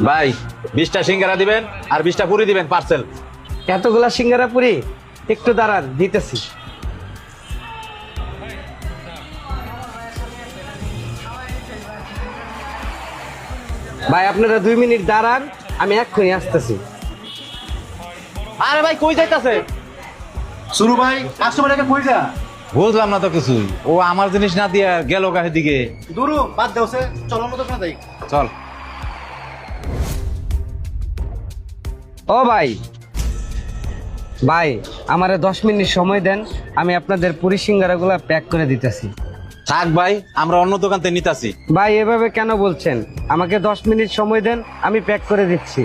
ভাই 20টা সিঙ্গারা দিবেন আর 20টা পুরি দিবেন পার্সেল। এতগুলা সিঙ্গারা পুরি, একটু দাঁড়ান দিতেছি। ভাই আপনারা 2 মিনিট দাঁড়ান, আমি এক্ষুনি আসতেছি। আরে ভাই কই যাইতাছে? শুরু ভাই, কাস্টমারকে কই যা? বুঝলাম না তো কিছুই। ও আমার জিনিস না দিয়া গেল গায়ের দিকে। দূরু বাদ দেওছে, চলো মতো না যাই। চল। ও ভাই, ভাই আমারে 10 মিনিট সময় দেন, আমি আপনাদের পুরি সিঙ্গারাগুলা প্যাক করে দিতেছি। থাক ভাই, আমরা অন্য দোকান থেকে নিতাছি। ভাই এভাবে কেন বলছেন? আমাকে 10 মিনিট সময় দেন, আমি প্যাক করে দিচ্ছি।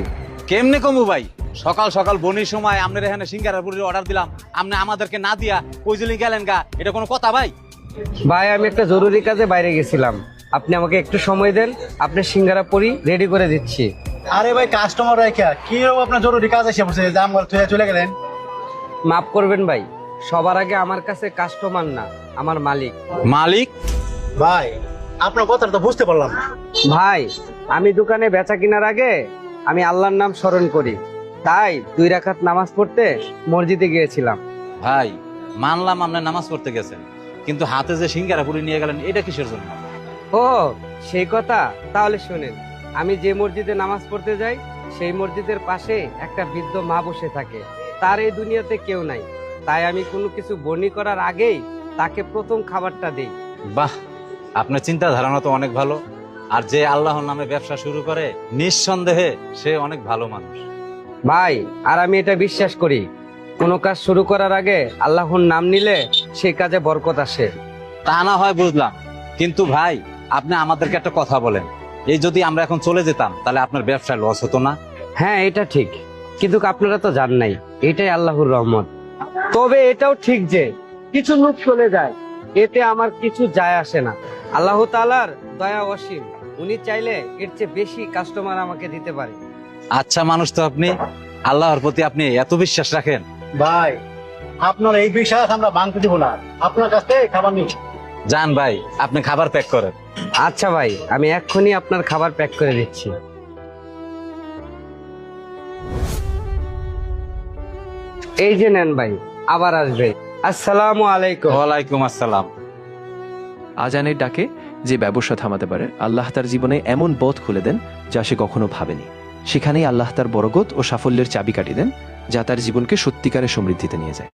কেমনে কমু ভাই? সকাল সকাল বনির সময় আপনার এখানে সিঙ্গারা পুরির অর্ডার দিলাম, আপনি আমাদেরকে না দিয়া কইজলি গেলেন গা, এটা কোনো কথা ভাই? ভাই আমি একটা জরুরি কাজে বাইরে গেছিলাম, আপনি আমাকে একটু সময় দেন, আপনি সিঙ্গারা পুরি রেডি করে দিচ্ছি। আরে ভাই, কাস্টমার রাখা কি রকম আপনার জরুরি কাজ এসে পড়ছে, জাম গল থুয়ে চলে গেলেন। মাফ করবেন ভাই, সবার আগে আমার কাছে কাস্টমার না, আমার মালিক। মালিক? ভাই আপনার কথাটা তো বুঝতে পারলাম না। ভাই আমি দোকানে বেচা কেনার আগে আমি আল্লাহর নাম স্মরণ করি, তাই 2 রাকাত নামাজ পড়তে মসজিদে গিয়েছিলাম। ভাই মানলাম আপনি নামাজ পড়তে গেছেন, কিন্তু হাতে যে সিঙ্গারা পুরি নিয়ে গেলেন এটা কিসের জন্য? ও সেই কথা, তাহলে শুনেন। আমি যে মসজিদে নামাজ পড়তে যাই, সেই মসজিদের পাশে একটা বৃদ্ধ মা বসে থাকে। তার এই দুনিয়াতে কেউ নাই, তাই আমি কোনো কিছু বর্ণি করার আগেই তাকে প্রথম খাবারটা দেই। বাহ, আপনার চিন্তা ধারণা তো অনেক ভালো। আর যে আল্লাহর নামে ব্যবসা শুরু করে নিঃসন্দেহে সে অনেক ভালো মানুষ। ভাই আর আমি এটা বিশ্বাস করি, কোনো কাজ শুরু করার আগে আল্লাহর নাম নিলে সেই কাজে বরকত আসে। তা না হয় বুঝলাম, কিন্তু ভাই আপনি আমাদেরকে একটা কথা বলেন, এই যদি আমরা এখন চলে যেতাম তাহলে আপনার ব্যবসায় লস হতো না? হ্যাঁ এটা ঠিক, কিন্তু আপনারা তো জান নাই, এটাই আল্লাহর রহমত। তবে এটাও ঠিক যে কিছু লোক চলে যায়, এতে আমার কিছু যায় আসে না। আল্লাহ তাআলার দয়া অসীম, উনি চাইলে এর চেয়ে বেশি কাস্টমার আমাকে দিতে পারে। আচ্ছা মানুষ তো আপনি, আল্লাহর প্রতি আপনি এত বিশ্বাস রাখেন? ভাই আপনার এই বিশ্বাস আমরা ভাঙতে দিব না, আপনার কাছ থেকে খাবার নিচ্ছি। যান ভাই, আপনি খাবার প্যাক করেন। আচ্ছা ভাই, আমি এক্ষুনি আপনার খাবার প্যাক করে দিচ্ছি। এই যে নেন ভাই, আবার আসবে। আসসালামু আলাইকুম। ওয়ালাইকুম আসসালাম। আজানের ডাকে যে ব্যবসা থামাতে পারে, আল্লাহ তার জীবনে এমন পথ খুলে দেন যা সে কখনো ভাবেনি। সেখানেই আল্লাহ তার বরকত ও সাফল্যের চাবিকাঠি দেন, যা তার জীবনকে সত্যিকারের সমৃদ্ধিতে নিয়ে যায়।